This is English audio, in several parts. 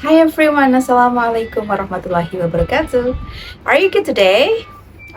Hi everyone, Assalamualaikum warahmatullahi wabarakatuh. Are you good today?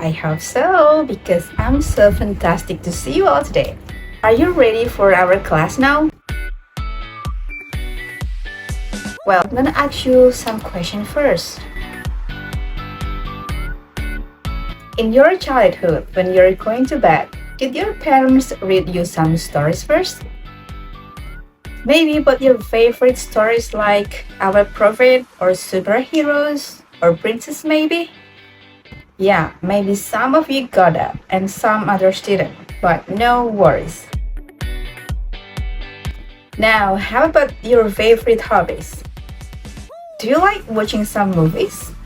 I hope so, because I'm so fantastic to see you all today. Are you ready for our class now? Well, I'm gonna ask you some questions first. In your childhood, when you're going to bed, did your parents read you some stories first? Maybe about your favorite stories like Our Prophet or superheroes or princess maybe? Yeah, maybe some of you got that and some others didn't, but no worries. Now, how about your favorite hobbies? Do you like watching some movies?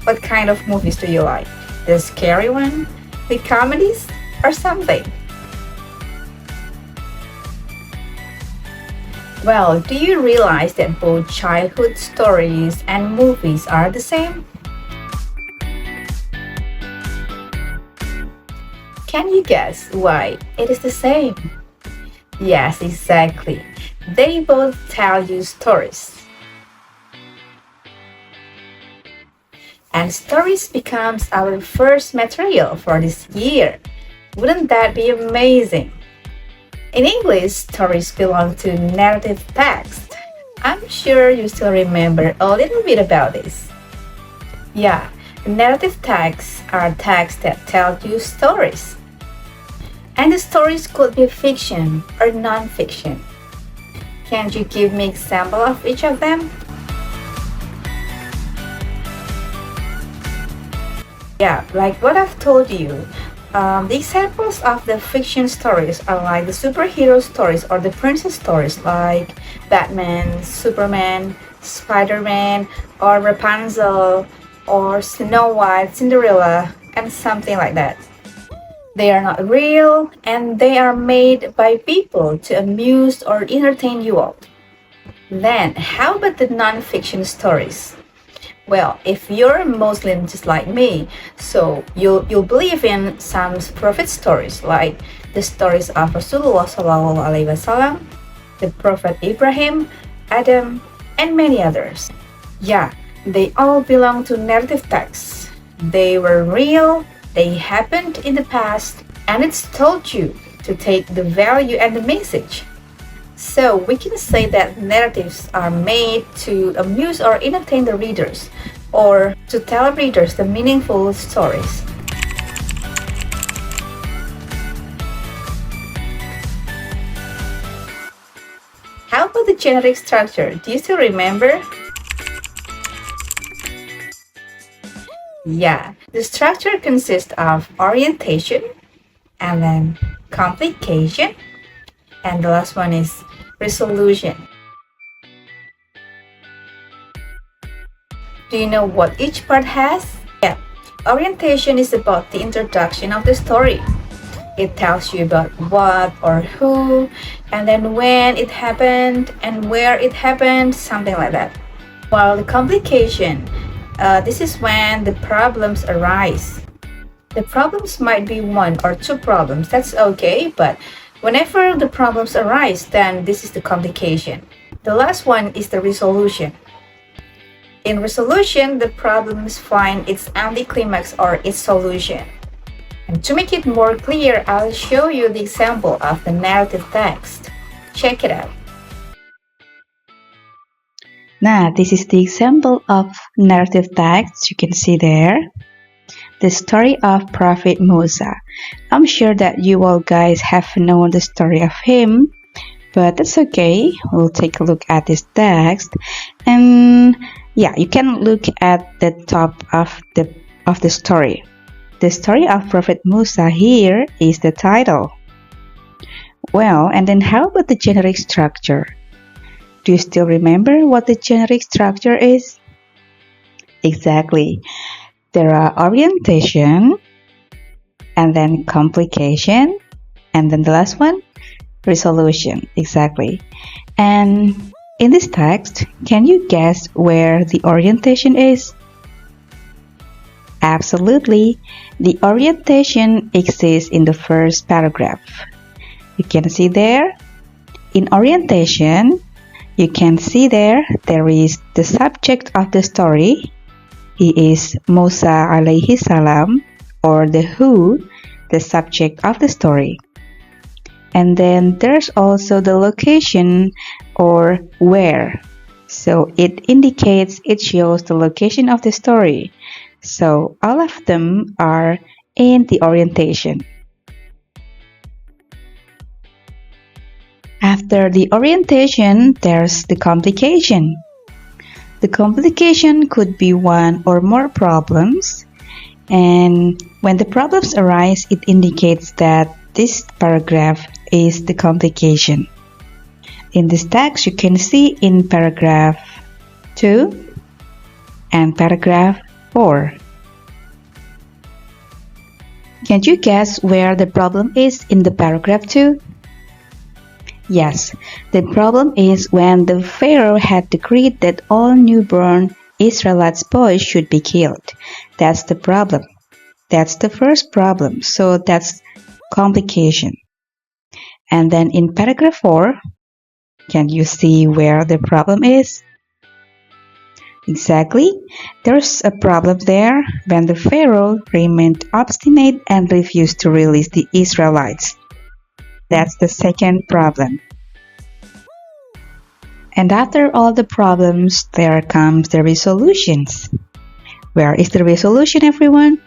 What kind of movies do you like? The scary one? The comedies? Or something? Well, do you realize that both childhood stories and movies are the same? Can you guess why it is the same? Yes, exactly. They both tell you stories. And stories becomes our first material for this year. Wouldn't that be amazing? In English, stories belong to narrative text. I'm sure you still remember a little bit about this. Yeah, narrative texts are texts that tell you stories. And the stories could be fiction or non-fiction. Can you give me example of each of them? Yeah, like what I've told you, the examples of the fiction stories are like the superhero stories or the princess stories like Batman, Superman, Spider-Man, or Rapunzel, or Snow White, Cinderella, and something like that. They are not real and they are made by people to amuse or entertain you all. Then, how about the non-fiction stories? Well, if you're a Muslim just like me, so you'll believe in some prophet stories like the stories of Rasulullah Sallallahu Alaihi Wasallam, the Prophet Ibrahim, Adam, and many others. Yeah, they all belong to narrative texts. They were real, they happened in the past, and it's told you to take the value and the message. So we can say that narratives are made to amuse or entertain the readers, or to tell readers the meaningful stories. How about the generic structure? Do you still remember? Yeah, the structure consists of orientation, and then complication, and the last one is resolution. Do you know what each part has? Yeah, orientation is about the introduction of the story. It tells you about what or who, and then when it happened and where it happened, something like that. While the complication, this is when the problems arise. The problems might be one or two problems, that's okay, but whenever the problems arise, then this is the complication. The last one is the resolution. In resolution, the problems find its anticlimax or its solution. And to make it more clear, I'll show you the example of the narrative text. Check it out. Now, this is the example of narrative text you can see there. The story of Prophet Musa. I'm sure that you all guys have known the story of him, but that's okay. We'll take a look at this text, and yeah, you can look at the top of the story. The story of Prophet Musa here is the title. Well, and then how about the generic structure? Do you still remember what the generic structure is? Exactly. There are orientation, and then complication, and then the last one, resolution. Exactly. And in this text, can you guess where the orientation is? Absolutely. The orientation exists in the first paragraph. You can see there, In orientation, you can see there is the subject of the story. He is Musa alaihi salam, or the who, the subject of the story. And then there's also the location or where. So it indicates, it shows the location of the story. So all of them are in the orientation. After the orientation, there's the complication. The complication could be one or more problems, and when the problems arise, it indicates that this paragraph is the complication. In this text, you can see in paragraph 2 and paragraph 4. Can you guess where the problem is in the paragraph 2? Yes, the problem is when the Pharaoh had decreed that all newborn Israelite boys should be killed. That's the problem. That's the first problem. So that's complication. And then in paragraph 4, can you see where the problem is? Exactly. There's a problem there when the Pharaoh remained obstinate and refused to release the Israelites. That's the second problem. And after all the problems, there comes the resolutions. Where is the resolution, everyone?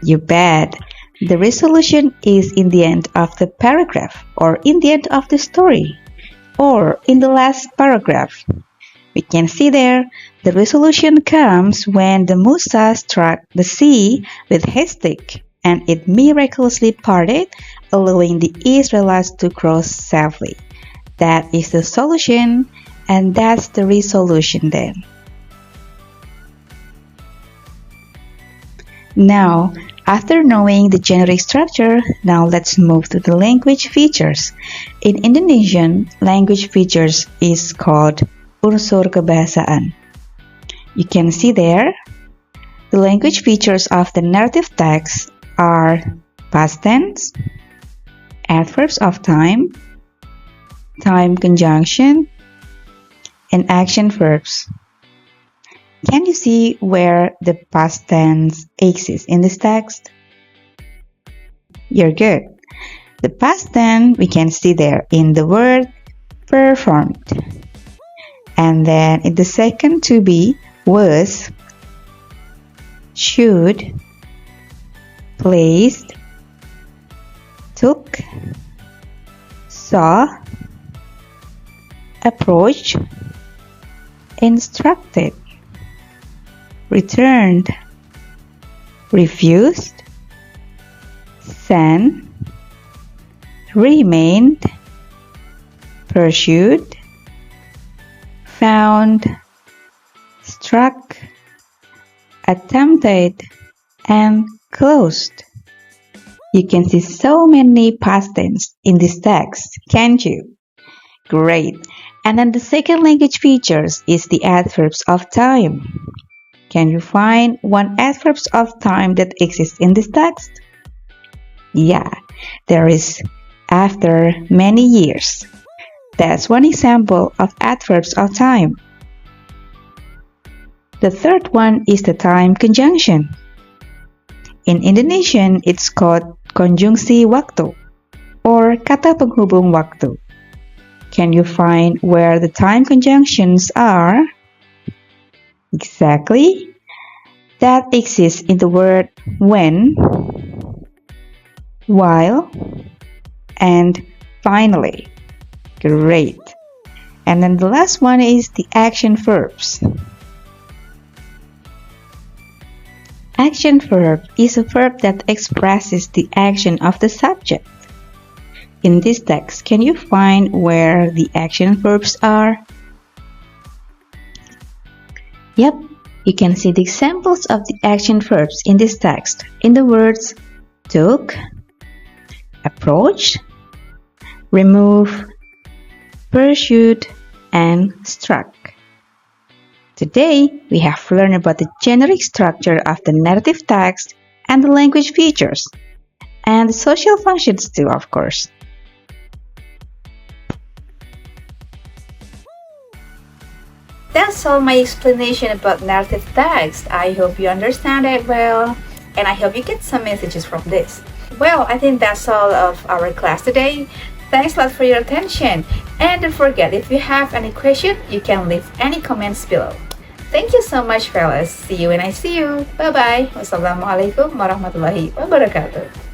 You bet. The resolution is in the end of the paragraph, or in the end of the story, or in the last paragraph. We can see there, the resolution comes when the Musa struck the sea with his stick, and it miraculously parted, allowing the Israelites to cross safely. That is the solution, and that's the resolution then. Now, after knowing the generic structure, now let's move to the language features. In Indonesian, language features is called unsur kebahasaan. You can see there, the language features of the narrative text are past tense, adverbs of time, time conjunction, and action verbs. Can you see where the past tense exists in this text? You're good. The past tense we can see there in the word performed. And then in the second to be was, should, placed, took, saw, approached, instructed, returned, refused, sent, remained, pursued, found, struck, attempted, and closed. You can see so many past tense in this text, can't you? Great. And then the second language features is the adverbs of time. Can you find one adverbs of time that exists in this text? Yeah, there is after many years. That's one example of adverbs of time. The third one is the time conjunction. In Indonesian, it's called konjungsi waktu or kata penghubung waktu. Can you find where the time conjunctions are? Exactly. That exists in the word when, while, and finally. Great. And then the last one is the action verbs. Action verb is a verb that expresses the action of the subject. In this text, can you find where the action verbs are? Yep, you can see the examples of the action verbs in this text in the words took, approached, remove, pursued, and struck. Today, we have learned about the generic structure of the narrative text and the language features, and the social functions too, of course. That's all my explanation about narrative text. I hope you understand it well, and I hope you get some messages from this. Well, I think that's all of our class today. Thanks a lot for your attention. And don't forget, if you have any question, you can leave any comments below. Thank you so much, fellas. See you when I see you. Bye-bye. Wassalamualaikum warahmatullahi wabarakatuh.